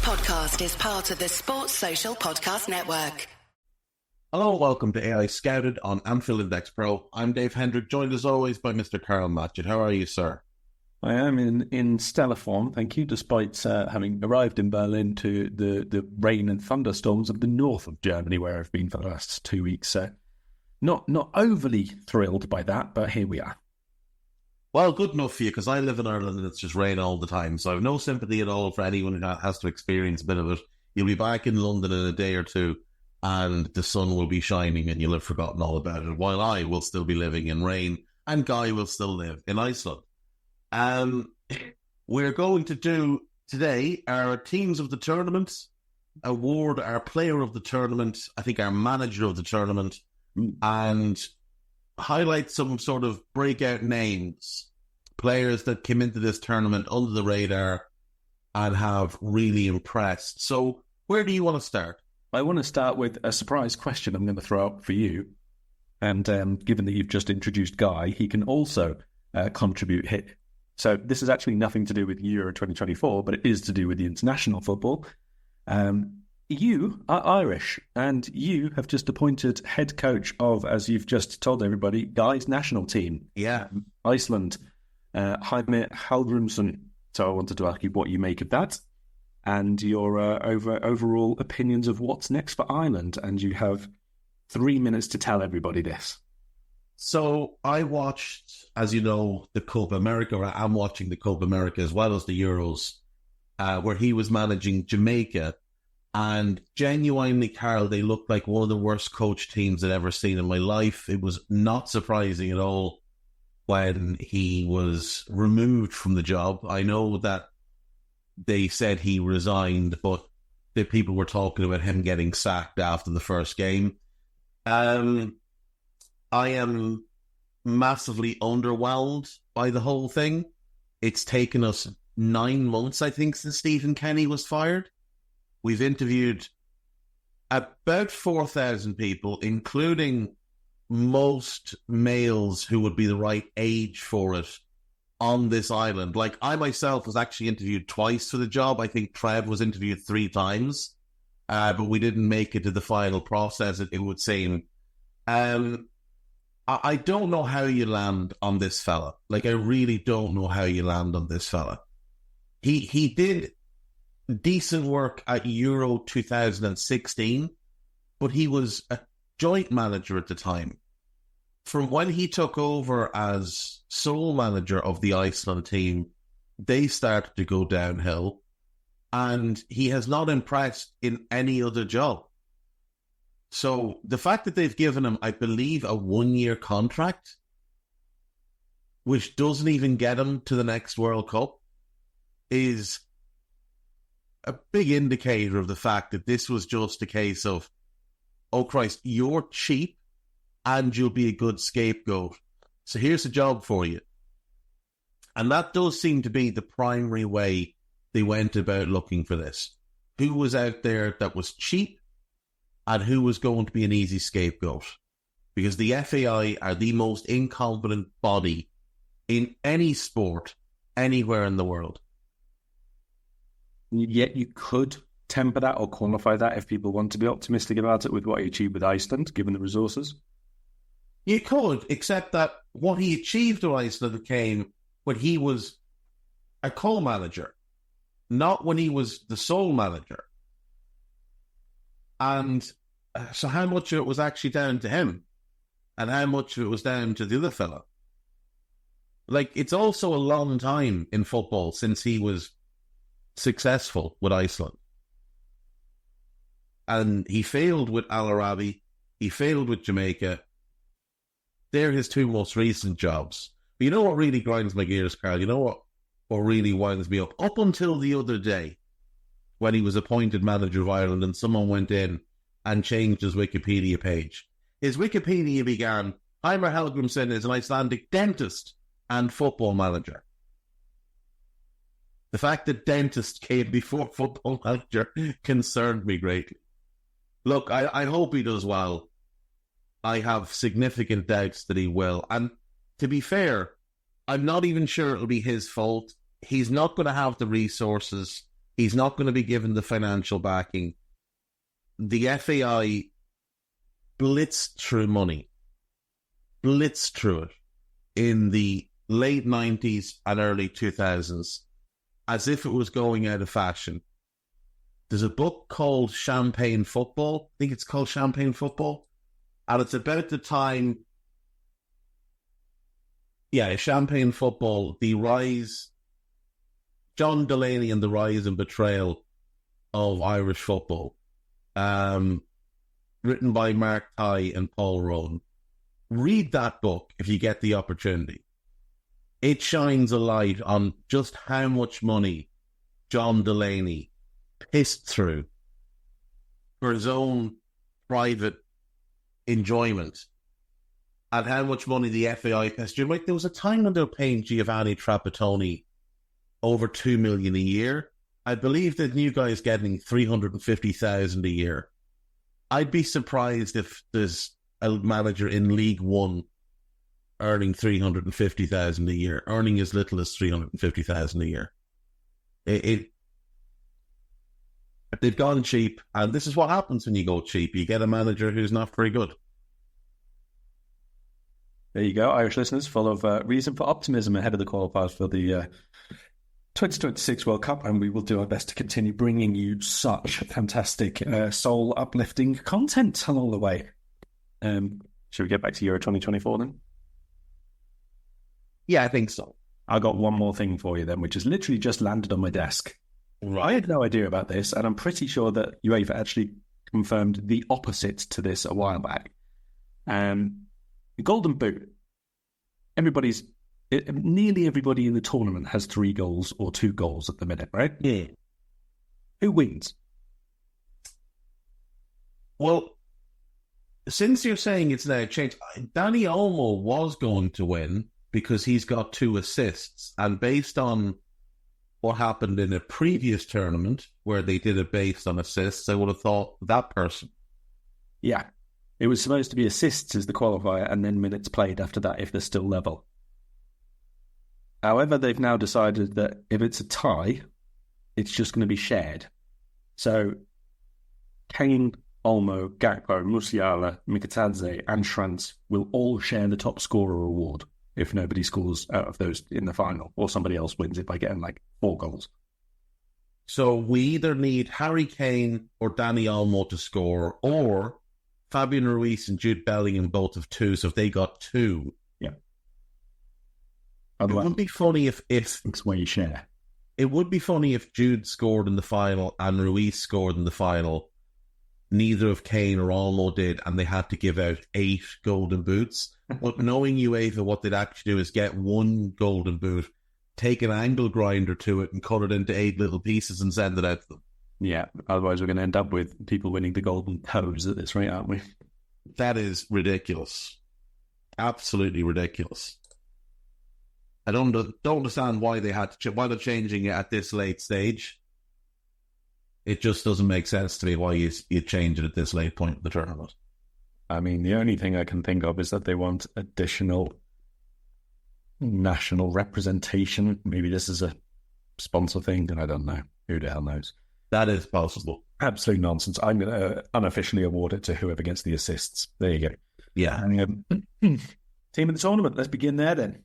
podcast is part of the Sports Social Podcast Network. Hello and welcome to AI Scouted on Anfield Index Pro. I'm Dave Hendrick, joined as always by Mr. Karl Matchett. How are you, sir? I am in stellar form, thank you, despite having arrived in Berlin to the rain and thunderstorms of the north of Germany, where I've been for the last 2 weeks. So not overly thrilled by that, but here we are. Well, good enough for you, because I live in Ireland and it's just rain all the time, so I have no sympathy at all for anyone who has to experience a bit of it. You'll be back in London in a day or two, and the sun will be shining and you'll have forgotten all about it, while I will still be living in rain, and Guy will still live in Iceland. We're going to do today our teams of the tournament, award our player of the tournament, I think our manager of the tournament, and highlight some sort of breakout names, players that came into this tournament under the radar and have really impressed. So where do you want to start? I want to start with a surprise question I'm going to throw up for you. And given that you've just introduced Guy, he can also contribute here. So this is actually nothing to do with Euro 2024, but it is to do with the international football. You are Irish, and you have just appointed head coach of, as you've just told everybody, Guy's national team. Yeah. Iceland, Heimir Hallgrímsson. So I wanted to ask you what you make of that and your overall opinions of what's next for Ireland. And you have 3 minutes to tell everybody this. So I watched, as you know, the Copa America. I'm watching the Copa America as well as the Euros, where he was managing Jamaica. And genuinely, Karl, they looked like one of the worst coach teams I'd ever seen in my life. It was not surprising at all when he was removed from the job. I know that they said he resigned, but the people were talking about him getting sacked after the first game. I am massively underwhelmed by the whole thing. It's taken us 9 months, I think, since Stephen Kenny was fired. We've interviewed about 4,000 people, including most males who would be the right age for it on this island. Like, I myself was actually interviewed twice for the job. I think Trev was interviewed 3 times, but we didn't make it to the final process, it would seem. I don't know how you land on this fella. Like, I really don't know how you land on this fella. He did decent work at Euro 2016, but he was a joint manager at the time. From when he took over as sole manager of the Iceland team, they started to go downhill, and he has not impressed in any other job. So the fact that they've given him, I believe, a 1-year contract, which doesn't even get him to the next World Cup, is a big indicator of the fact that this was just a case of, oh Christ, you're cheap and you'll be a good scapegoat, so here's a job for you. And that does seem to be the primary way they went about looking for this. Who was out there that was cheap and who was going to be an easy scapegoat? Because the FAI are the most incompetent body in any sport anywhere in the world. Yet you could temper that or qualify that if people want to be optimistic about it with what he achieved with Iceland, given the resources. You could, except that what he achieved with Iceland came when he was a co-manager, not when he was the sole manager. And so how much of it was actually down to him and how much of it was down to the other fella? Like, it's also a long time in football since he was successful with Iceland. And he failed with Al Arabi, he failed with Jamaica. They're his 2 most recent jobs. But you know what really grinds my gears, Karl? You know what really winds me up? Up until the other day, when he was appointed manager of Ireland and someone went in and changed his Wikipedia page. His Wikipedia began, Heimir Hallgrímsson is an Icelandic dentist and football manager. The fact that dentist came before football manager concerned me greatly. Look, I hope he does well. I have significant doubts that he will. And to be fair, I'm not even sure it'll be his fault. He's not going to have the resources He's not going to be given the financial backing. The FAI blitzed through money, blitzed through it in the late 90s and early 2000s as if it was going out of fashion. There's a book called Champagne Football. I think it's called Champagne Football. And it's about the time... Yeah, Champagne Football, the rise... John Delaney and the rise and betrayal of Irish football. Written by Mark Tighe and Paul Rowan. Read that book if you get the opportunity. It shines a light on just how much money John Delaney pissed through for his own private enjoyment and how much money the FAI pissed through. Like, there was a time when they were paying Giovanni Trapattoni over $2 million a year. I believe the new guy is getting $350,000 a year. I'd be surprised if there's a manager in League One earning $350,000 a year, earning as little as $350,000 a year. They've gone cheap, and this is what happens when you go cheap. You get a manager who's not very good. There you go, Irish listeners, full of reason for optimism ahead of the qualifiers for the 2026 World Cup, and we will do our best to continue bringing you such fantastic, soul-uplifting content along the way. Should we get back to Euro 2024 then? Yeah, I think so. I got one more thing for you then, which has literally just landed on my desk. Right. I had no idea about this, and I'm pretty sure that UEFA actually confirmed the opposite to this a while back. The Golden Boot. Nearly everybody in the tournament has 3 goals or 2 goals at the minute, right? Yeah. Who wins? Well, since you're saying it's now changed, Dani Olmo was going to win because he's got 2 assists. And based on what happened in a previous tournament where they did it based on assists, I would have thought that person. Yeah. It was supposed to be assists as the qualifier and then minutes played after that if they're still level. However, they've now decided that if it's a tie, it's just going to be shared. So, Kane, Olmo, Gakpo, Musiala, Mikitadze and Schranz will all share the top scorer award if nobody scores out of those in the final, or somebody else wins it by getting 4 goals. So we either need Harry Kane or Dani Olmo to score, or Fabian Ruiz and Jude Bellingham both have 2, so if they got 2... Yeah. It would be funny if it's where you share. It would be funny if Jude scored in the final and Ruiz scored in the final. Neither of Kane or Olmo did, and they had to give out 8 golden boots. But knowing UEFA, what they'd actually do is get 1 golden boot, take an angle grinder to it and cut it into 8 little pieces and send it out to them. Yeah, otherwise we're going to end up with people winning the golden toes at this rate, aren't we? That is ridiculous. Absolutely ridiculous. I don't understand why they had to why they're changing it at this late stage. It just doesn't make sense to me why you change it at this late point in the tournament. I mean, the only thing I can think of is that they want additional national representation. Maybe this is a sponsor thing, and I don't know. Who the hell knows? That is possible. Absolute nonsense. I'm going to unofficially award it to whoever gets the assists. There you go. Yeah. And, team of the tournament. Let's begin there then.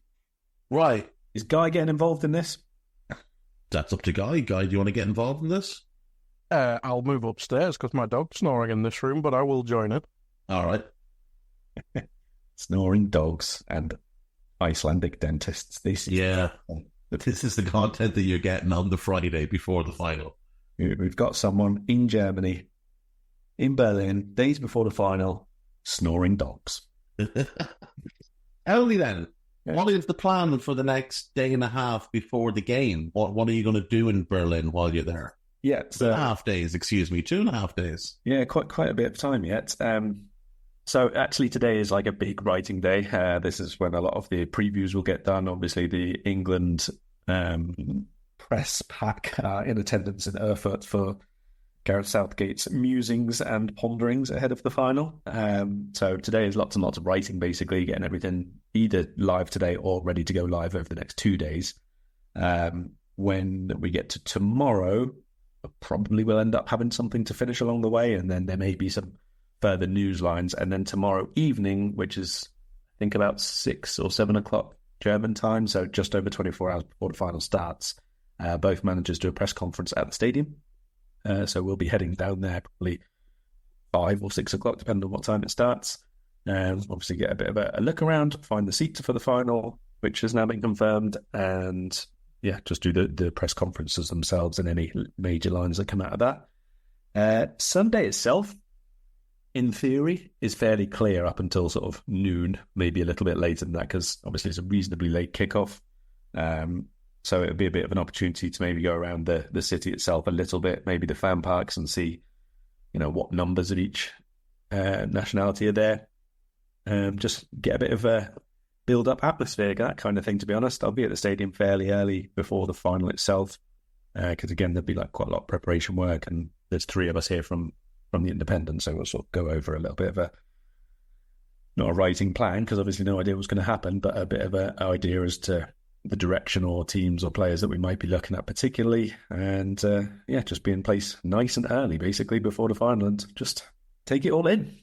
Right. Is Guy getting involved in this? That's up to Guy. Guy, do you want to get involved in this? I'll move upstairs because my dog's snoring in this room, but I will join it. All right. Snoring dogs and Icelandic dentists. This is the content that you're getting on the Friday before the final. We've got someone in Germany, in Berlin, days before the final, snoring dogs. Only then. Yeah. What is the plan for the next day and a half before the game? What are you going to do in Berlin while you're there? Yeah, 2.5 days, 2.5 days. Yeah, quite a bit of time yet. So actually today is like a big writing day. This is when a lot of the previews will get done. Obviously the England press pack in attendance in Erfurt for Gareth Southgate's musings and ponderings ahead of the final. So today is lots and lots of writing, basically getting everything either live today or ready to go live over the next 2 days. When we get to tomorrow, probably will end up having something to finish along the way, and then there may be some further news lines. And then tomorrow evening, which is I think about 6 or 7 o'clock German time, so just over 24 hours before the final starts, both managers do a press conference at the stadium. So we'll be heading down there probably 5 or 6 o'clock, depending on what time it starts. Obviously get a bit of a look around, find the seats for the final, which has now been confirmed, and just do the press conferences themselves and any major lines that come out of that. Sunday itself, in theory, is fairly clear up until sort of noon, maybe a little bit later than that, because obviously it's a reasonably late kickoff. So it would be a bit of an opportunity to maybe go around the city itself a little bit, maybe the fan parks, and see, what numbers of each nationality are there. Just get a bit of a build-up atmosphere, that kind of thing, to be honest. I'll be at the stadium fairly early before the final itself, because, again, there'll be quite a lot of preparation work, and there's 3 of us here from the Independent, so we'll sort of go over a little bit of not a writing plan, because obviously no idea what's going to happen, but a bit of an idea as to the direction or teams or players that we might be looking at particularly, and just be in place nice and early, basically, before the final, and just take it all in.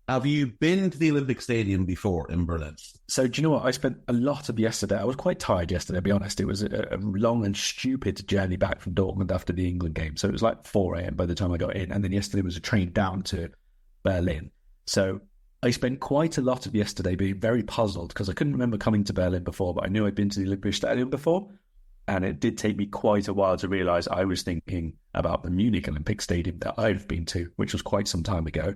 Have you been to the Olympic Stadium before in Berlin? So do you know what? I spent a lot of yesterday. I was quite tired yesterday, to be honest. It was a long and stupid journey back from Dortmund after the England game. So it was 4 a.m. by the time I got in. And then yesterday was a train down to Berlin. So I spent quite a lot of yesterday being very puzzled, because I couldn't remember coming to Berlin before, but I knew I'd been to the Olympic Stadium before. And it did take me quite a while to realise I was thinking about the Munich Olympic Stadium that I've been to, which was quite some time ago.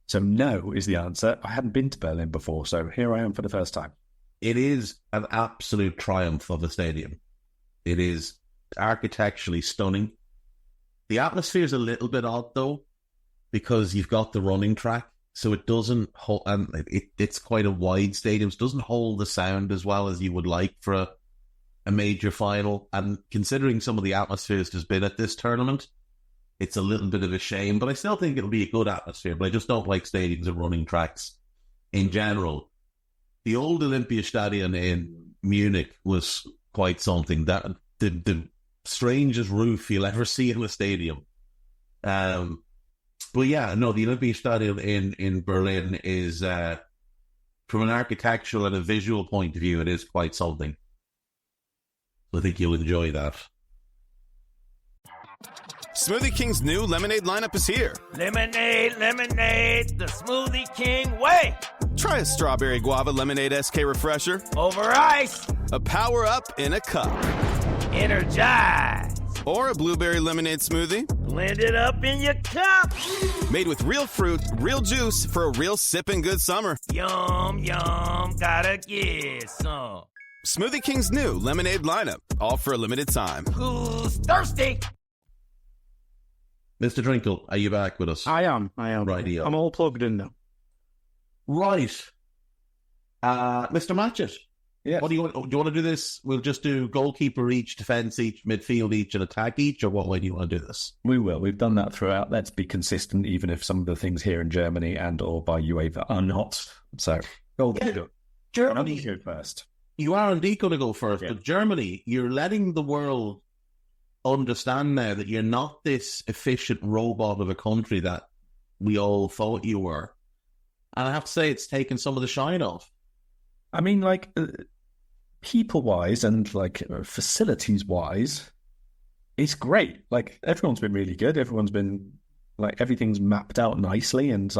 So no is the answer. I hadn't been to Berlin before, so here I am for the first time. It is an absolute triumph of a stadium. It is architecturally stunning. The atmosphere is a little bit odd, though, because you've got the running track, so it doesn't hold, and it's quite a wide stadium, so it doesn't hold the sound as well as you would like for a major final. And considering some of the atmospheres there's been at this tournament, it's a little bit of a shame, but I still think it'll be a good atmosphere. But I just don't like stadiums and running tracks in general. The old Olympiastadion in Munich was quite something. That the strangest roof you'll ever see in a stadium. But yeah, no, the Olympiastadion in Berlin is, from an architectural and a visual point of view, it is quite something. So I think you'll enjoy that. Smoothie King's new lemonade lineup is here. Lemonade, lemonade, the Smoothie King way. Try a strawberry guava lemonade SK refresher. Over ice. A power up in a cup. Energize. Or a blueberry lemonade smoothie. Blend it up in your cup. Made with real fruit, real juice for a real sipping good summer. Yum, yum, gotta get some. Smoothie King's new lemonade lineup, all for a limited time. Who's thirsty? Mr. Drinkle, are you back with us? I am. Rightio. I'm all plugged in now. Right. Mr. Matchett. Yes. What do you want to do this? We'll just do goalkeeper each, defence each, midfield each, and attack each, or what way do you want to do this? We will. We've done that throughout. Let's be consistent, even if some of the things here in Germany and or by UEFA are not. So, Germany, you go first. You are indeed going to go first, Yeah. but Germany, you're letting the world understand now that you're not this efficient robot of a country that we all thought you were. And I have to say, it's taken some of the shine off. I mean, people-wise and facilities-wise, it's great. Everyone's been really good. Everyone's been everything's mapped out nicely, and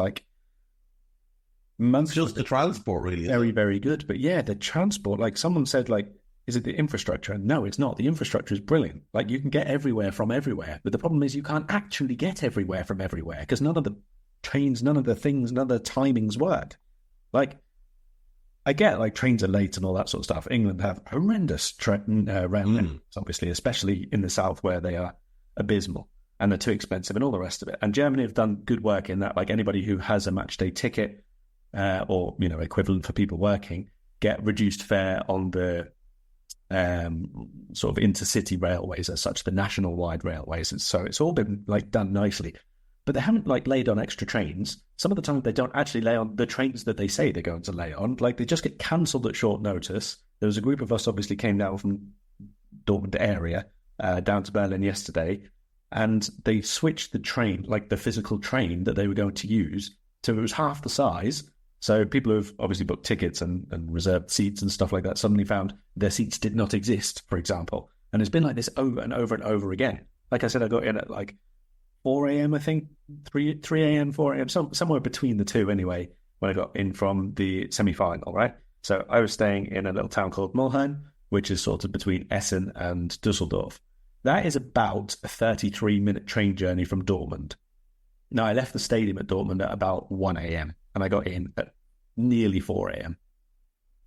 It's just the transport, really. Very, very good. But yeah, the transport, someone said, is it the infrastructure? No, it's not. The infrastructure is brilliant. You can get everywhere from everywhere. But the problem is you can't actually get everywhere from everywhere, because none of the trains, none of the things, none of the timings work. I get trains are late and all that sort of stuff. England have horrendous rail, obviously, especially in the south where they are abysmal and they're too expensive and all the rest of it. And Germany have done good work in that. Anybody who has a match day ticket or equivalent for people working get reduced fare on the sort of intercity railways as such, the national wide railways. And so it's all been done nicely. But they haven't laid on extra trains. Some of the time they don't actually lay on the trains that they say they're going to lay on. They just get cancelled at short notice. There was a group of us obviously came down from Dortmund area down to Berlin yesterday, and they switched the train, like the physical train that they were going to use, so it was half the size. So people who've obviously booked tickets and reserved seats and stuff like that suddenly found their seats did not exist, for example. And it's been like this over and over and over again. Like I said, I got in at like 4 a.m., I think, 3 a.m., 4 a.m., somewhere between the two anyway, when I got in from the semi-final, right? So I was staying in a little town called Mulheim, which is sort of between Essen and Dusseldorf. That is about a 33-minute train journey from Dortmund. Now, I left the stadium at Dortmund at about 1 a.m., and I got in at nearly 4 a.m.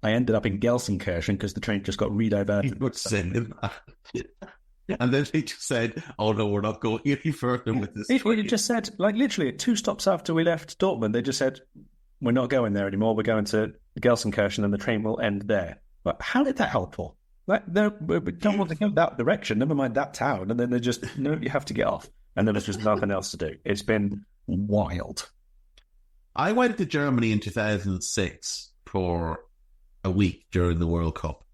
I ended up in Gelsenkirchen because the train just got rediverted. And then they just said, oh no, we're not going any further with this. It just said, like literally 2 stops after we left Dortmund, they just said, we're not going there anymore. We're going to Gelsenkirchen and the train will end there. But how did that help for? Like, we don't want to go that direction, never mind that town. And then they just, no, you have to get off. And then there's just nothing else to do. It's been wild. I went to Germany in 2006 for a week during the World Cup.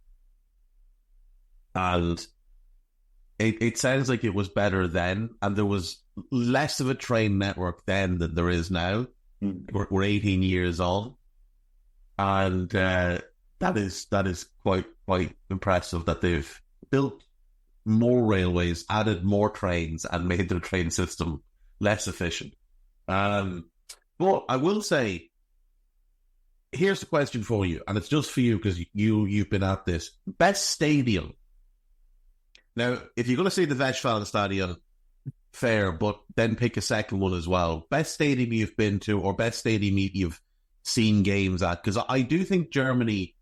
And it sounds like it was better then. And there was less of a train network then than there is now. We're 18 years on. And that is quite impressive that they've built more railways, added more trains, and made their train system less efficient. But I will say, here's the question for you, and it's just for you because you've been at this. Best stadium. Now, if you're going to see the Westfalenstadion, fair, but then pick a second one as well. Best stadium you've been to, or best stadium you've seen games at, because I do think Germany,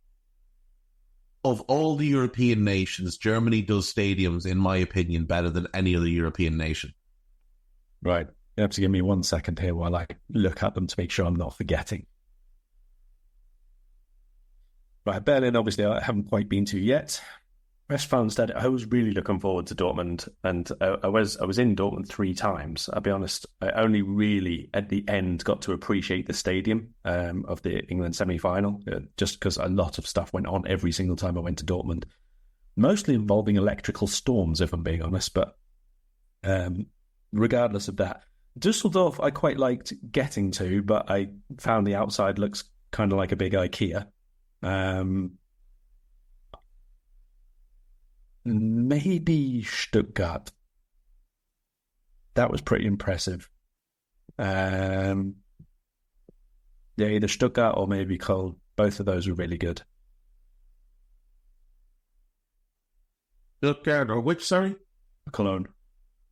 of all the European nations, Germany does stadiums, in my opinion, better than any other European nation. Right. You have to give me 1 second here while I look at them to make sure I'm not forgetting. Right, Berlin, obviously, I haven't quite been to yet. Westfalenstadion, I was really looking forward to Dortmund, and I was in Dortmund 3 times. I'll be honest, I only really, at the end, got to appreciate the stadium of the England semi-final, just because a lot of stuff went on every single time I went to Dortmund, mostly involving electrical storms, if I'm being honest, but regardless of that, Dusseldorf I quite liked getting to, but I found the outside looks kind of like a big IKEA. Maybe Stuttgart. That was pretty impressive. Yeah, either Stuttgart or maybe Karl. Both of those were really good. Stuttgart or which, sorry? Cologne.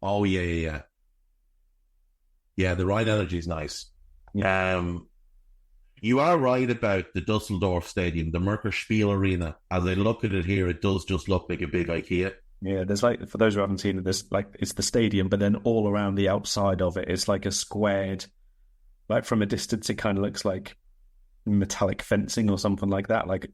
Oh, yeah. Yeah, the Rhine Energy is nice. You are right about the Dusseldorf Stadium, the Merkerspiel Arena. As I look at it here, it does just look like a big IKEA. Yeah, there's like, for those who haven't seen it, there's like, it's the stadium, but then all around the outside of it, it's like a squared, like from a distance, it kind of looks like metallic fencing or something like that, like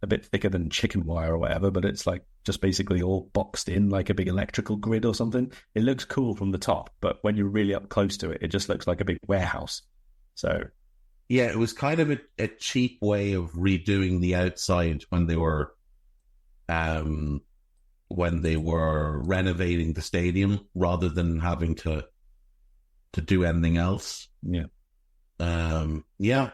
a bit thicker than chicken wire or whatever, but it's like just basically all boxed in like a big electrical grid or something. It looks cool from the top, but when you're really up close to it, it just looks like a big warehouse. So yeah, it was kind of a cheap way of redoing the outside when they were renovating the stadium rather than having to do anything else. Yeah. Yeah.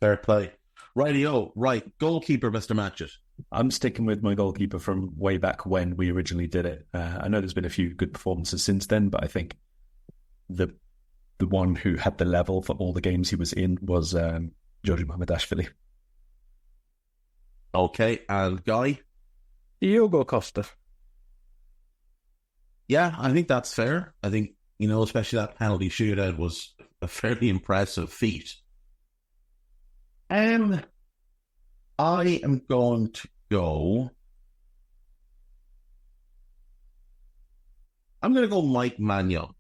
Fair play. Rightio. Right. Goalkeeper, Mr. Matchett. I'm sticking with my goalkeeper from way back when we originally did it. I know there's been a few good performances since then, but I think the one who had the level for all the games he was in was Georgi Mamardashvili. Okay, and Guy? Diogo Costa. Yeah, I think that's fair. I think, especially that penalty shootout was a fairly impressive feat. I am going to go... I'm going to go Mike Maignan.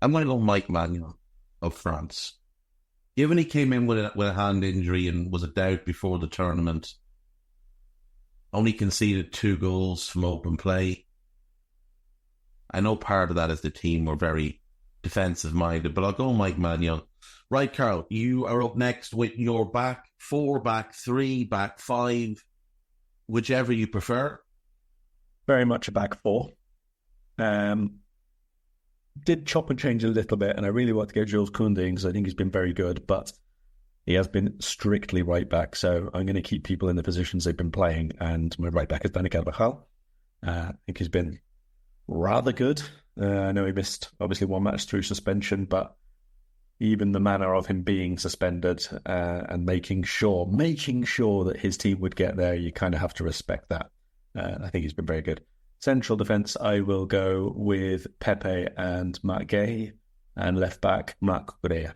I'm going to go Mike Maignan of France. Given he came in with a hand injury and was a doubt before the tournament, only conceded 2 goals from open play. I know part of that is the team were very defensive-minded, but I'll go Mike Maignan. Right, Karl, you are up next with your back 4, back 3, back 5, whichever you prefer. Very much a back 4. Did chop and change a little bit, and I really want to go Jules Koundé because I think he's been very good, but he has been strictly right back, so I'm going to keep people in the positions they've been playing, and my right back is Dani Carvajal. I think he's been rather good. I know he missed, obviously, one match through suspension, but even the manner of him being suspended and making sure that his team would get there, you kind of have to respect that. I think he's been very good. Central defence, I will go with Pepe and Matt Gay, and left back, Marc Correa.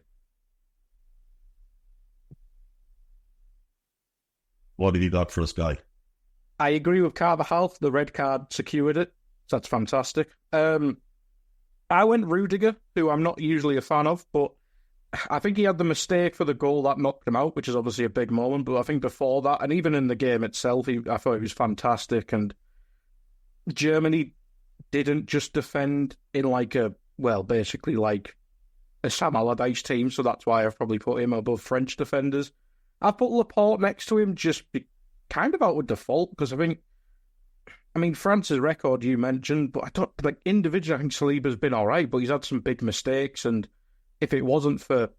What have you got for us, Guy? I agree with Carvajal. The red card secured it. So that's fantastic. I went Rudiger, who I'm not usually a fan of, but I think he had the mistake for the goal that knocked him out, which is obviously a big moment. But I think before that, and even in the game itself, I thought he was fantastic. And Germany didn't just defend in basically like a Sam Allardyce team, so that's why I've probably put him above French defenders. I've put Laporte next to him kind of out of default, because France's record you mentioned, but I don't, individually, I think Saliba's been all right, but he's had some big mistakes, and if it wasn't for,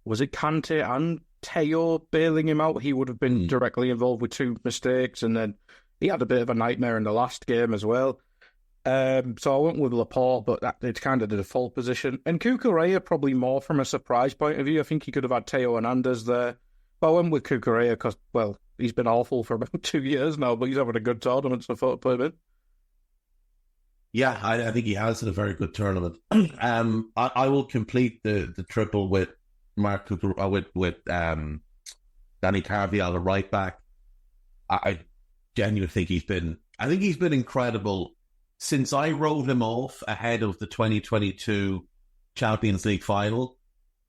was it Kante and Teo bailing him out, he would have been directly involved with 2 mistakes, and then he had a bit of a nightmare in the last game as well. So I went with Laporte, but it's kind of the default position. And Cucurella probably more from a surprise point of view. I think he could have had Teo Hernandez there. But I went with Cucurella because, he's been awful for about 2 years now, but he's having a good tournament, so I thought I'd put him in. Yeah, I think he has had a very good tournament. I will complete the triple with Marc Cucurella, with Dani Carvajal, the right back. I genuinely think he's been incredible since I wrote him off ahead of the 2022 Champions League final.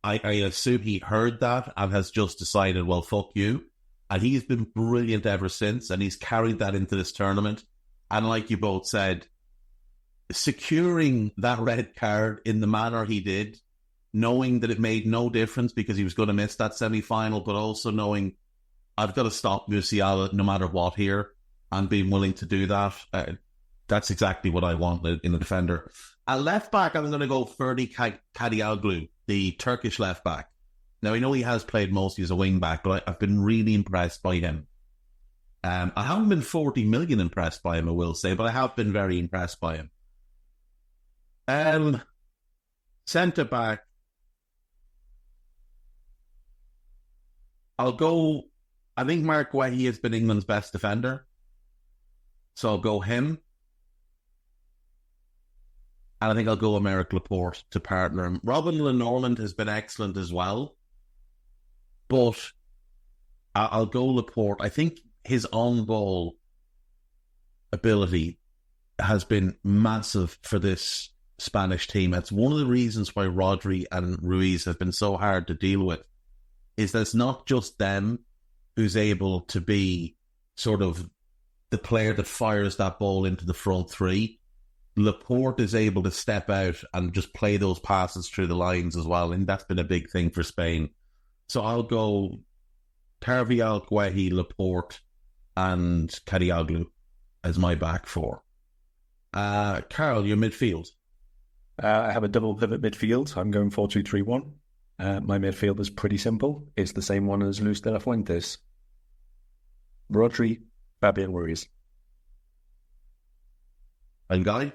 I assume he heard that and has just decided, well, fuck you. And he's been brilliant ever since, and he's carried that into this tournament. And like you both said, securing that red card in the manner he did, knowing that it made no difference because he was going to miss that semi-final, but also knowing I've got to stop Musiala no matter what here, and being willing to do that. That's exactly what I want in a defender. At left back, I'm going to go Ferdi Kadioglu, the Turkish left back. Now, I know he has played mostly as a wing back, but I've been really impressed by him. I haven't been 40 million impressed by him, I will say, but I have been very impressed by him. Centre back, I'll go. I think Mark Guehi has been England's best defender, so I'll go him. And I think I'll go Aymeric Laporte to partner him. Robin Lenormand has been excellent as well, but I'll go Laporte. I think his on-ball ability has been massive for this Spanish team. It's one of the reasons why Rodri and Ruiz have been so hard to deal with, is that it's not just them who's able to be sort of the player that fires that ball into the front three. Laporte is able to step out and just play those passes through the lines as well, and that's been a big thing for Spain. So I'll go Carvajal, Guehi, Laporte, and Kadioglu as my back four. Karl, your midfield. I have a double pivot midfield. I'm going 4-2-3-1. My midfield is pretty simple. It's the same one as Luis de la Fuentes. Rodri, Fabian Ruiz. And Guy?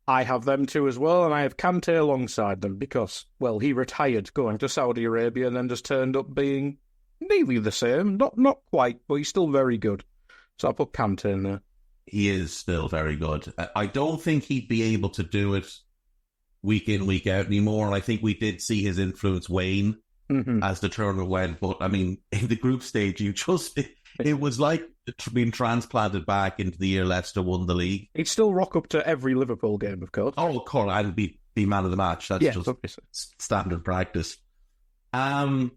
I have them too as well, and I have Kante alongside them because, well, he retired going to Saudi Arabia and then just turned up being nearly the same. Not quite, but he's still very good. So I put Kante in there. He is still very good. I don't think he'd be able to do it week in, week out anymore. And I think we did see his influence wane as the tournament went. But, I mean, in the group stage, it was like being transplanted back into the year Leicester won the league. He'd still rock up to every Liverpool game, of course. Oh, of course, I'd be man of the match. That's just obviously standard practice. I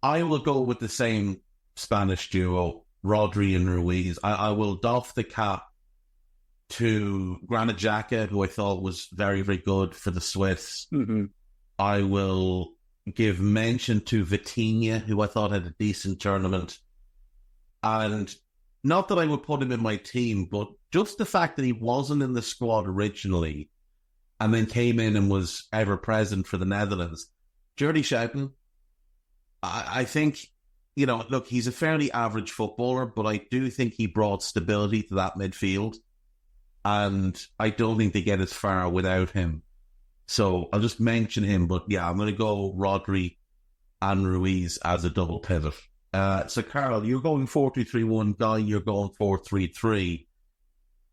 will go with the same Spanish duo, Rodri and Ruiz. I will doff the cap to Granit Xhaka, who I thought was very, very good for the Swiss. I will give mention to Vitinha, who I thought had a decent tournament. And not that I would put him in my team, but just the fact that he wasn't in the squad originally and then came in and was ever present for the Netherlands. Jordy Schouten, I think, look, he's a fairly average footballer, but I do think he brought stability to that midfield. And I don't think they get as far without him. So I'll just mention him. But yeah, I'm going to go Rodri and Ruiz as a double pivot. So Karl, you're going 4-2-3-1. Guy, you're going 4-3-3.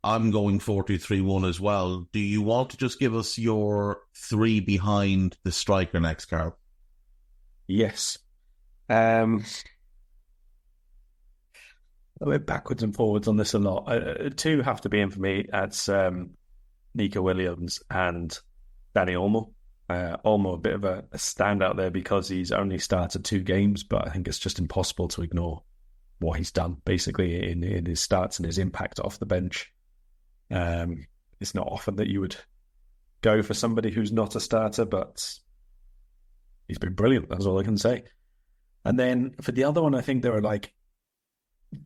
I'm going 4-2-3-1 as well. Do you want to just give us your three behind the striker next, Karl? Yes. I went backwards and forwards on this a lot. Two have to be in for me. That's Nico Williams and Danny Olmo. Olmo a bit of a standout there because he's only started 2 games, but I think it's just impossible to ignore what he's done, basically, in his starts and his impact off the bench. It's not often that you would go for somebody who's not a starter, but he's been brilliant. That's all I can say. And then for the other one, I think there are like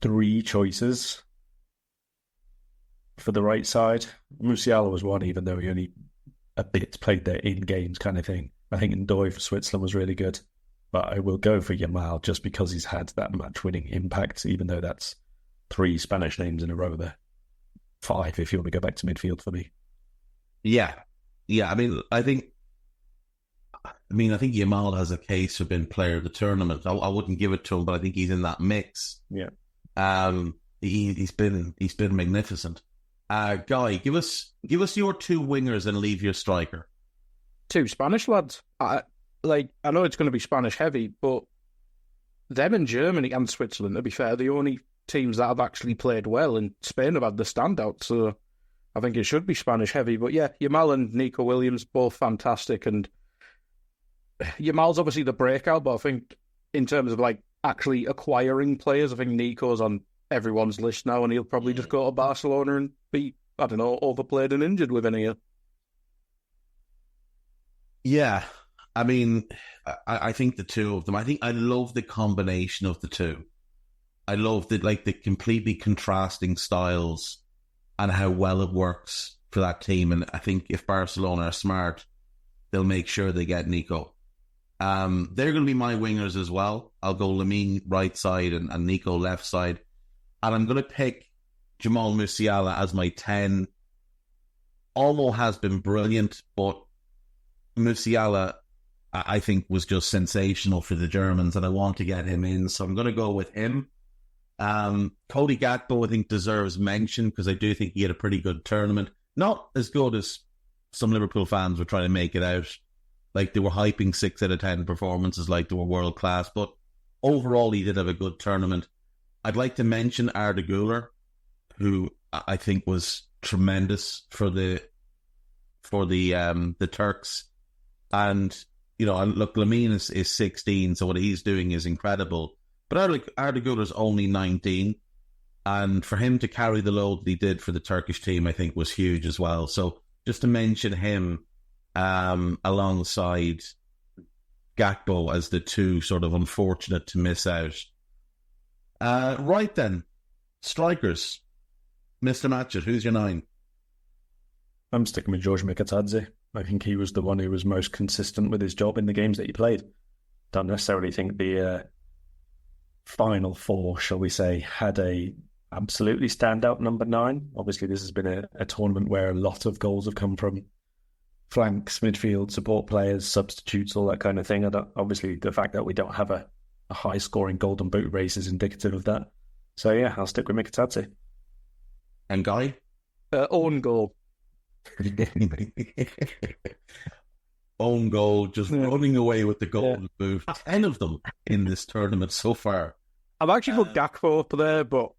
3 choices for the right side. Musiala was one, even though he only a bit played there in games kind of thing. I think Ndoye for Switzerland was really good. But I will go for Yamal just because he's had that match-winning impact, even though that's 3 Spanish names in a row there. 5 if you want to go back to midfield for me. Yeah. I think Yamal has a case for being player of the tournament. I wouldn't give it to him, but I think he's in that mix. Yeah. He's been magnificent. Guy, give us your 2 wingers and leave your striker. 2 Spanish lads. I know it's going to be Spanish heavy, but them and Germany and Switzerland, to be fair, the only teams that have actually played well, and Spain have had the standout, so I think it should be Spanish heavy. But yeah, Yamal and Nico Williams, both fantastic, and Yamal's obviously the breakout, but I think in terms of like actually acquiring players, I think Nico's on everyone's list now, and he'll probably just go to Barcelona and be, I don't know, overplayed and injured within a year. Yeah, I think the 2 of them. I love the combination of the 2. I love the completely contrasting styles and how well it works for that team. And I think if Barcelona are smart, they'll make sure they get Nico. They're going to be my wingers as well. I'll go Lamine right side and Nico left side. And I'm going to pick Jamal Musiala as my 10. Olmo has been brilliant, but Musiala, I think, was just sensational for the Germans, and I want to get him in, so I'm going to go with him. Cody Gakpo, I think, deserves mention because I do think he had a pretty good tournament. Not as good as some Liverpool fans were trying to make it out. Like, they were hyping 6 out of 10 performances like they were world class, but overall he did have a good tournament. I'd like to mention Arda Güler, who I think was tremendous for the Turks. And, look, Lamine is 16, so what he's doing is incredible. But Arda Güler's only 19, and for him to carry the load that he did for the Turkish team, I think, was huge as well. So just to mention him alongside Gakpo as the 2 sort of unfortunate to miss out. Right then, strikers. Mr. Matchett, who's your 9? I'm sticking with George Mikatadze. I think he was the one who was most consistent with his job in the games that he played. Don't necessarily think the final 4, shall we say, had a absolutely standout number 9. Obviously, this has been a tournament where a lot of goals have come from flanks, midfield, support players, substitutes, all that kind of thing. Obviously, the fact that we don't have a high-scoring golden boot race is indicative of that. So yeah, I'll stick with Mikatadze. And Guy? Own goal. Own goal, just running away with the golden boot. 10 of them in this tournament so far. I've actually put Gakpo up there, but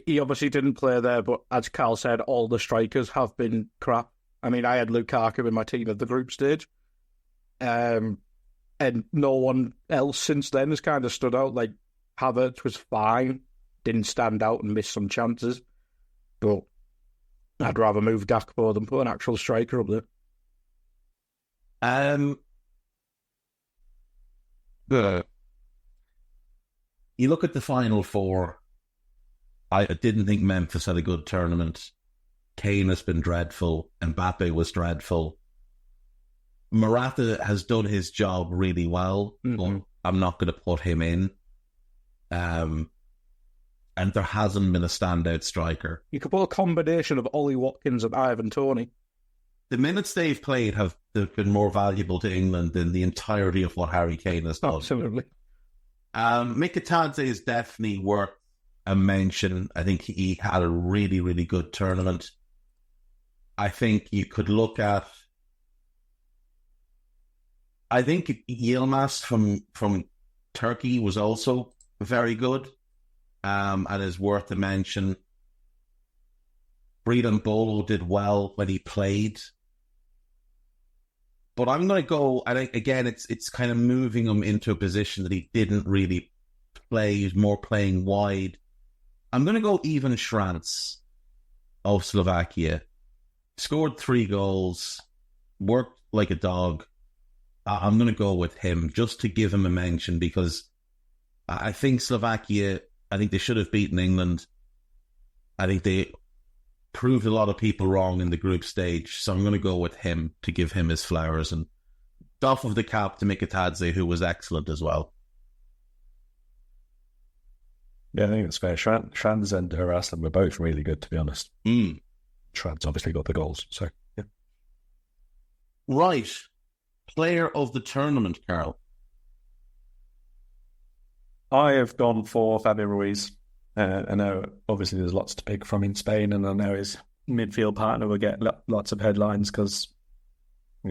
he obviously didn't play there. But as Karl said, all the strikers have been crap. I mean, I had Lukaku in my team at the group stage. And no one else since then has kind of stood out. Like, Havertz was fine, didn't stand out and missed some chances. But I'd rather move Gakpo than put an actual striker up there. You look at the final 4, I didn't think Memphis had a good tournament. Kane has been dreadful. Mbappe was dreadful. Morata has done his job really well, but I'm not going to put him in. And there hasn't been a standout striker. You could put a combination of Ollie Watkins and Ivan Toney. The minutes they've played have been more valuable to England than the entirety of what Harry Kane has done. Absolutely. Mikitadze is definitely worth a mention. I think he had a really, really good tournament. I think you could look at... I think Yilmaz from Turkey was also very good and is worth a mention. Breeden Bolo did well when he played. But I'm going to go, I think, again, it's kind of moving him into a position that he didn't really play. He's more playing wide. I'm going to go Ivan Šranc of Slovakia. Scored 3 goals, worked like a dog. I'm going to go with him just to give him a mention because I think Slovakia, I think they should have beaten England. I think they proved a lot of people wrong in the group stage, so I'm going to go with him to give him his flowers and doff of the cap to Mikitadze, who was excellent as well. Yeah, I think that's fair. Shranz and Haraslan were both really good, to be honest. Shranz obviously got the goals, so yeah. Right. Player of the tournament, Karl. I have gone for Fabian Ruiz. I know obviously there's lots to pick from in Spain, and I know his midfield partner will get lots of headlines because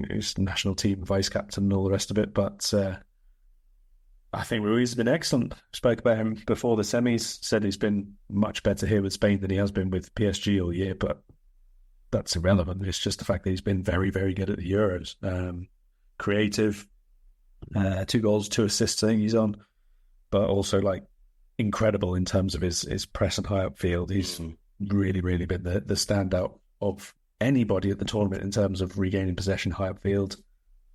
he's the national team vice captain and all the rest of it. But I think Ruiz has been excellent. Spoke about him before the semis, said he's been much better here with Spain than he has been with PSG all year, but that's irrelevant. It's just the fact that he's been very, very good at the Euros. Creative, 2 goals, 2 assists I think he's on, but also incredible in terms of his press and high upfield. He's really, really been the standout of anybody at the tournament in terms of regaining possession, high upfield.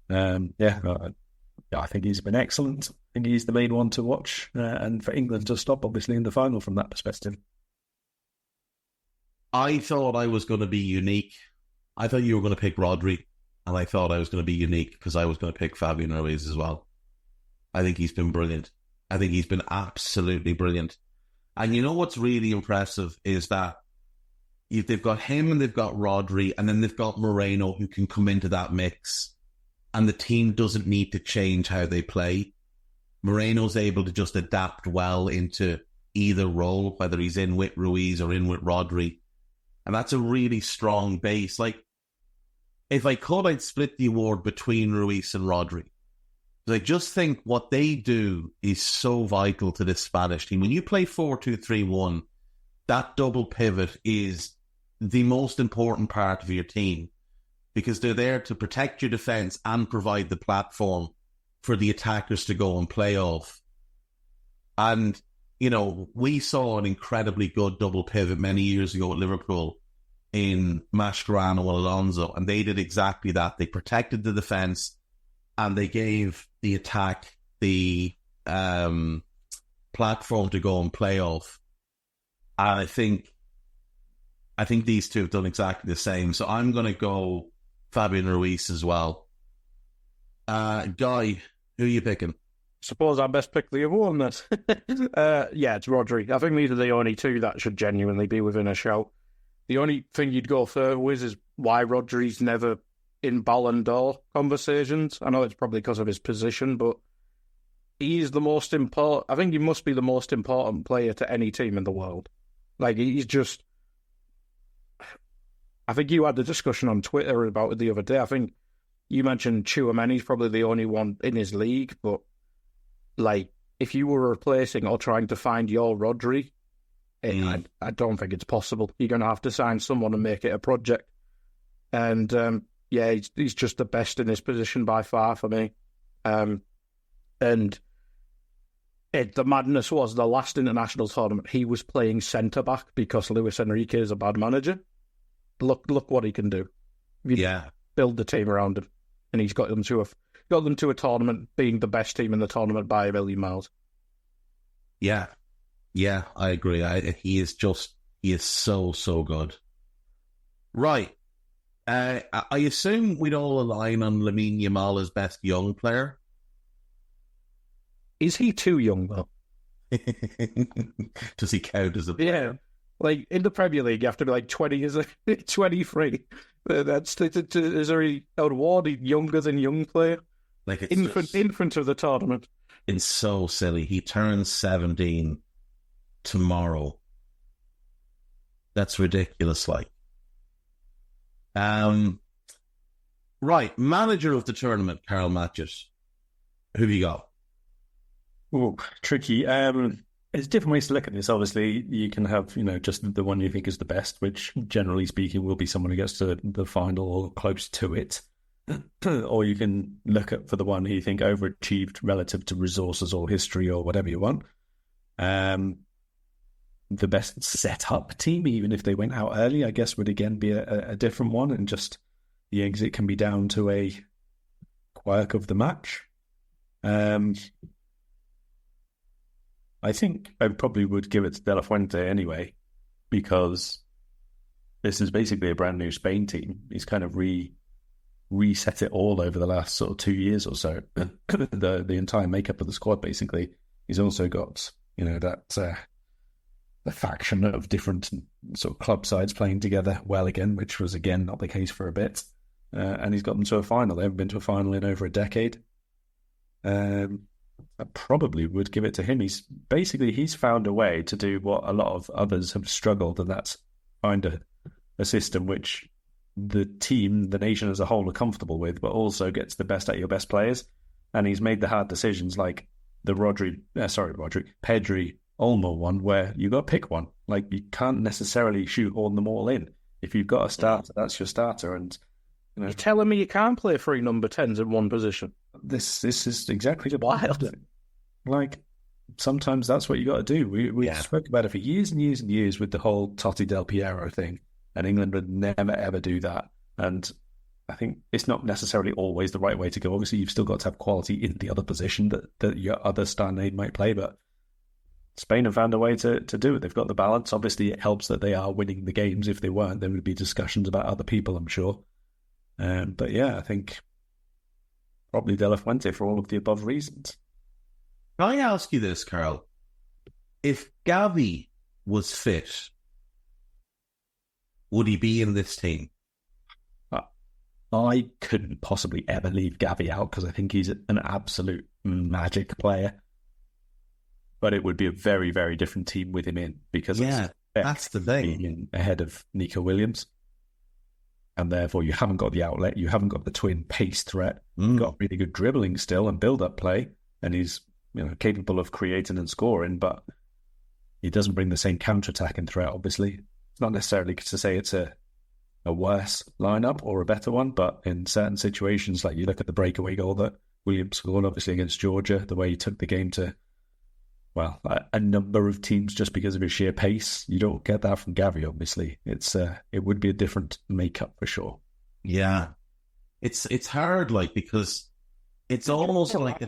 I think he's been excellent. I think he's the main one to watch, and for England to stop, obviously, in the final from that perspective. I thought I was going to be unique. I thought you were going to pick Rodri, and I thought I was going to be unique because I was going to pick Fabian Ruiz as well. I think he's been brilliant. I think he's been absolutely brilliant. And you know what's really impressive is that they've got him and they've got Rodri, and then they've got Moreno who can come into that mix, and the team doesn't need to change how they play. Moreno's able to just adapt well into either role, whether he's in with Ruiz or in with Rodri. And that's a really strong base. If I could, I'd split the award between Ruiz and Rodri. I just think what they do is so vital to this Spanish team. When you play 4-2-3-1, that double pivot is the most important part of your team because they're there to protect your defence and provide the platform for the attackers to go and play off. And, we saw an incredibly good double pivot many years ago at Liverpool in Mascherano and Alonso, and they did exactly that. They protected the defence and they gave the attack the platform to go and play off. And I think these two have done exactly the same. So I'm going to go Fabian Ruiz as well. Guy, who are you picking? Suppose I best pick the other one. It's Rodri. I think these are the only two that should genuinely be within a shout. The only thing you'd go further with is why Rodri's never in Ballon d'Or conversations. I know it's probably because of his position, but he's the most important. I think he must be the most important player to any team in the world. He's just... I think you had a discussion on Twitter about it the other day. I think you mentioned Tchouameni's probably the only one in his league, but if you were replacing or trying to find your Rodri, I don't think it's possible. You're going to have to sign someone and make it a project. And he's just the best in his position by far for me. The madness was the last international tournament he was playing centre back because Luis Enrique is a bad manager. Look what he can do. Build the team around him, and he's got them to a tournament being the best team in the tournament by a million miles. Yeah, Yeah, I agree. He is so good. Right. I assume we'd all align on Lamine Yamal as best young player. Is he too young, though? Does he count as a player? Yeah. Like, in the Premier League, you have to be like 20, 23. Is there an award younger than young player? Like it's infant of the tournament. It's so silly. He turns 17 tomorrow. That's ridiculous, like. Right, manager of the tournament, Karl Matches. Who have you got? Oh, tricky. There's different ways to look at this. Obviously, you can have, just the one you think is the best, which generally speaking will be someone who gets to the final or close to it. Or you can look at for the one who you think overachieved relative to resources or history or whatever you want. The best set-up team, even if they went out early, I guess would again be a different one, and just the exit can be down to a quirk of the match. I think I probably would give it to De La Fuente anyway, because this is basically a brand new Spain team. He's kind of reset it all over the last sort of 2 years or so. the entire makeup of the squad, basically. He's also got, that the faction of different sort of club sides playing together well again, which was again not the case for a bit. And he's got them to a final. They haven't been to a final in over a decade. I probably would give it to him. He's found a way to do what a lot of others have struggled, and that's find a system which the team, the nation as a whole, are comfortable with, but also gets the best out of your best players. And he's made the hard decisions, like the Pedri Olmo one, where you got to pick one. Like, you can't necessarily shoehorn them all in. If you've got a starter, that's your starter. And you're telling me you can't play 3 number 10s in one position? This is exactly wild. Like, sometimes that's what you got to do. We spoke about it for years and years and years with the whole Totti Del Piero thing, and England would never ever do that. And I think it's not necessarily always the right way to go. Obviously, you've still got to have quality in the other position that your other star name might play, but Spain have found a way to do it. They've got the balance. Obviously, it helps that they are winning the games. If they weren't, there would be discussions about other people, I'm sure. But yeah, I think probably De La Fuente for all of the above reasons. Can I ask you this, Karl? If Gavi was fit, would he be in this team? I couldn't possibly ever leave Gavi out, because I think he's an absolute magic player. But it would be a very, very different team with him in, because that's the thing. Ahead of Nico Williams. And therefore you haven't got the outlet, you haven't got the twin pace threat. You've got really good dribbling still and build-up play, and he's capable of creating and scoring, but he doesn't bring the same counter-attacking threat, obviously. It's not necessarily to say it's a worse lineup or a better one, but in certain situations, like you look at the breakaway goal that Williams scored, obviously, against Georgia, the way he took the game to, well, a number of teams just because of his sheer pace. You don't get that from Gavi, obviously. It would be a different makeup for sure. Yeah. It's hard, like, because it's almost like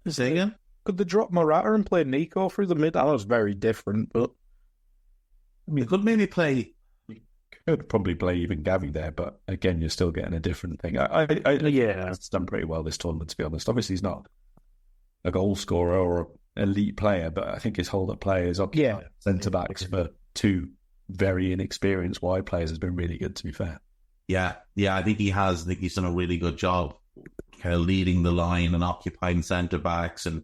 say again? Could they drop Morata and play Nico through the mid? That was very different, but I mean, could maybe play. Could probably play even Gavi there, but again, you're still getting a different thing. It's done pretty well this tournament, to be honest. Obviously, he's not a goal scorer or an elite player, but I think his hold-up play is up. Centre backs for 2 very inexperienced wide players has been really good, to be fair. Yeah, I think he has. I think he's done a really good job, kind of leading the line and occupying centre backs and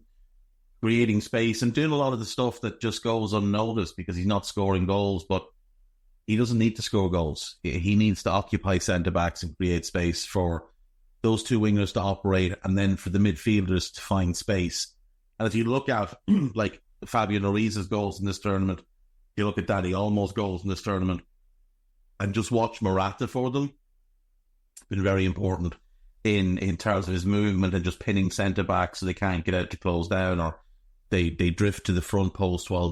creating space and doing a lot of the stuff that just goes unnoticed because he's not scoring goals, but he doesn't need to score goals. He needs to occupy centre-backs and create space for those 2 wingers to operate, and then for the midfielders to find space. And if you look at, like, Fabian Ruiz's goals in this tournament, you look at Dani Olmo's goals in this tournament, and just watch Morata for them. It's been very important in terms of his movement and just pinning centre-backs so they can't get out to close down, or they drift to the front post while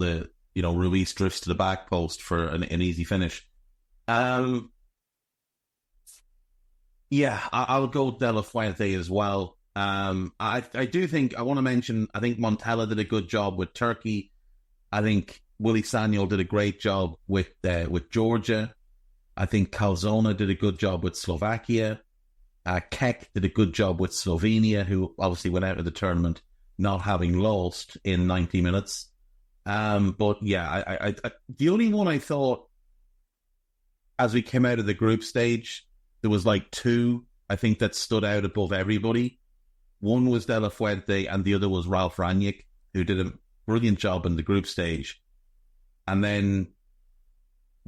Ruiz drifts to the back post for an easy finish. I would go with De La Fuente as well. I do think, I want to mention, I think Montella did a good job with Turkey. I think Willie Sagnol did a great job with Georgia. I think Calzona did a good job with Slovakia. Keck did a good job with Slovenia, who obviously went out of the tournament not having lost in 90 minutes. But yeah, I the only one I thought, as we came out of the group stage, there was like two, I think, that stood out above everybody. One was De La Fuente and the other was Ralf Rangnick, who did a brilliant job in the group stage. And then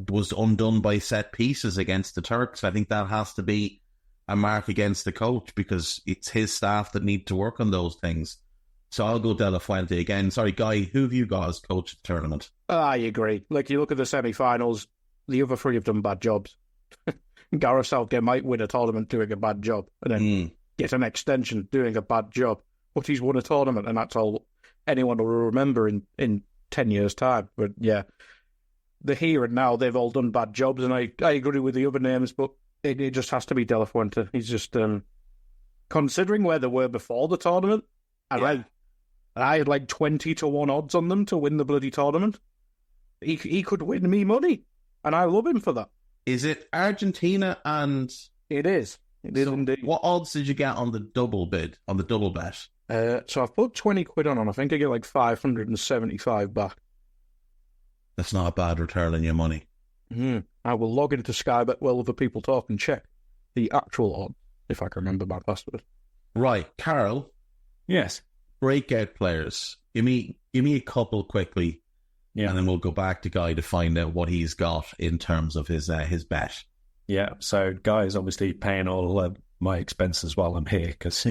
was undone by set pieces against the Turks. I think that has to be a mark against the coach, because it's his staff that need to work on those things. So I'll go De La Fuente again. Sorry, Guy, who have you got as coach of the tournament? I agree. Like, you look at the semi-finals, the other three have done bad jobs. Gareth Southgate might win a tournament doing a bad job, and then get an extension doing a bad job. But he's won a tournament, and that's all anyone will remember in 10 years' time. But yeah, the here and now, they've all done bad jobs, and I agree with the other names, but it just has to be De La Fuente. He's just, considering where they were before the tournament, and I had like 20-1 odds on them to win the bloody tournament. He could win me money, and I love him for that. Is it Argentina and... It is. It is indeed. What odds did you get on the double bid, on the double bet? So I've put 20 quid on, and I think I get like 575 back. That's not a bad return on your money. I will log into Sky Bet while other people talk and check the actual odds, if I can remember my password. Right, Karl. Yes. Breakout players. Give me a couple quickly, and then we'll go back to Guy to find out what he's got in terms of his bet. Yeah, so Guy is obviously paying all my expenses while I'm here, because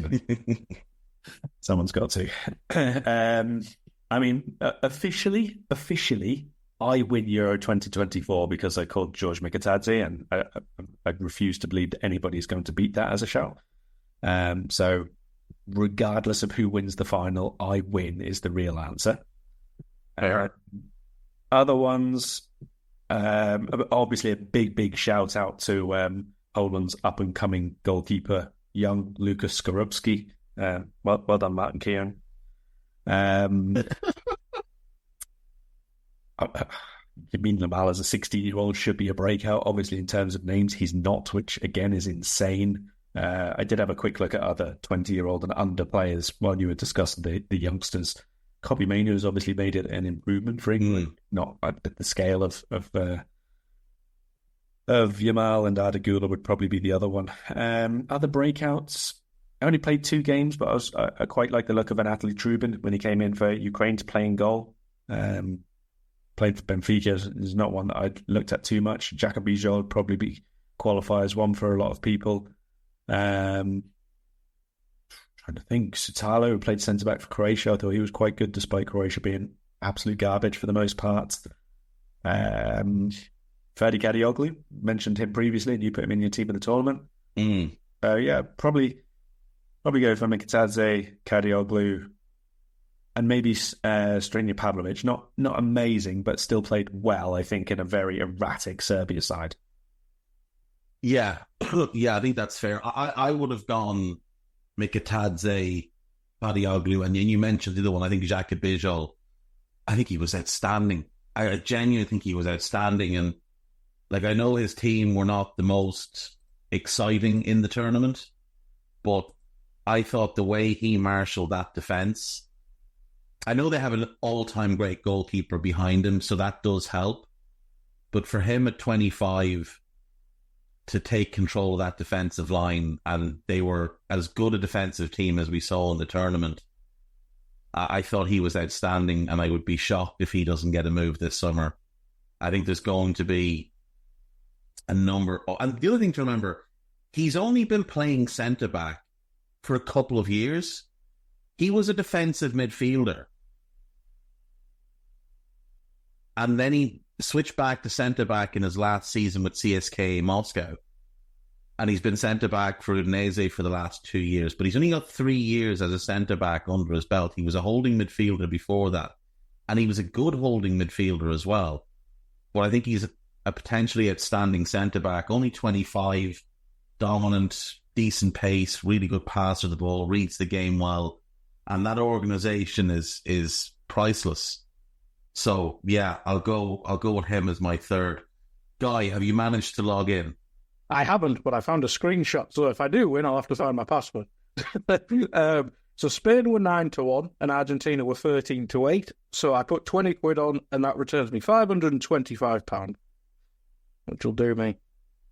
someone's got to. I mean, officially, I win Euro 2024 because I called George Mikatadze, and I refuse to believe that anybody's going to beat that as a shout. So regardless of who wins the final, I win is the real answer. Other ones, obviously a big shout out to Poland's up-and-coming goalkeeper, young Lukas Skorupski. Well done, Martin Keown. Yamin Lamal as a 16-year-old should be a breakout. Obviously, in terms of names, he's not, which again is insane. I did have a quick look at other 20-year-old and under players while you were discussing the youngsters. Kobbie Mainoo has obviously made it an improvement for England, not at the scale of Yamal, and Ardagula would probably be the other one. Other breakouts, I only played 2 games, but I quite like the look of Anatoly Trubin when he came in for Ukraine to play in goal. Played for Benfica is not one that I'd looked at too much. Jacob Bijol would probably qualify as one for a lot of people. Trying to think, Sutalo, who played centre-back for Croatia, I thought he was quite good despite Croatia being absolute garbage for the most part. Ferdi Kadioglu, mentioned him previously, and you put him in your team in the tournament. Yeah, probably go for Mikatadze, Kadioglu, and maybe Strenja Pavlovic. Not amazing, but still played well, I think, in a very erratic Serbia side. Yeah, I think that's fair. I would have gone Mikatadze, Kadioglu, and you mentioned the other one. I think Jacob Bijol. I think he was outstanding. I genuinely think he was outstanding, and like, I know his team were not the most exciting in the tournament, but I thought the way he marshalled that defence, I know they have an all-time great goalkeeper behind him, so that does help. But for him at 25 to take control of that defensive line, and they were as good a defensive team as we saw in the tournament, I thought he was outstanding, and I would be shocked if he doesn't get a move this summer. I think there's going to be a number... And the other thing to remember, he's only been playing centre-back for a couple of years. He was a defensive midfielder. And then he switched back to centre-back in his last season with CSKA Moscow. And he's been centre-back for Udinese for the last 2 years. But he's only got 3 years as a centre-back under his belt. He was a holding midfielder before that. And he was a good holding midfielder as well. But I think he's a potentially outstanding centre-back. Only 25, dominant, decent pace, really good passer of the ball, reads the game well. And that organisation is priceless. So yeah, I'll go with him as my third. Guy, have you managed to log in? I haven't, but I found a screenshot. So if I do win, I'll have to find my password. So Spain were 9-1 and Argentina were 13-8. So I put 20 quid on, and that returns me £525, which will do me.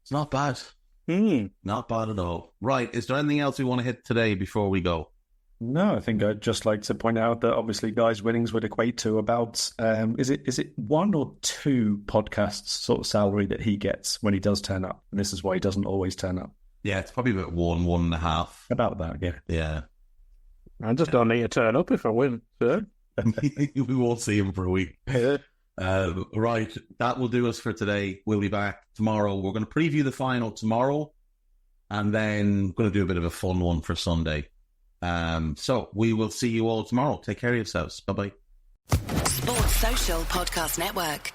It's not bad. Not bad at all. Right, is there anything else we want to hit today before we go? No, I think I'd just like to point out that obviously Guy's winnings would equate to about, is it 1 or 2 podcasts sort of salary that he gets when he does turn up? And this is why he doesn't always turn up. Yeah, it's probably about 1.5. About that, yeah. Yeah. I just don't need to turn up if I win. So. We won't see him for a week. Yeah. Right, that will do us for today. We'll be back tomorrow. We're going to preview the final tomorrow, and then we're going to do a bit of a fun one for Sunday. So we will see you all tomorrow. Take care of yourselves. Bye-bye. Sports Social Podcast Network.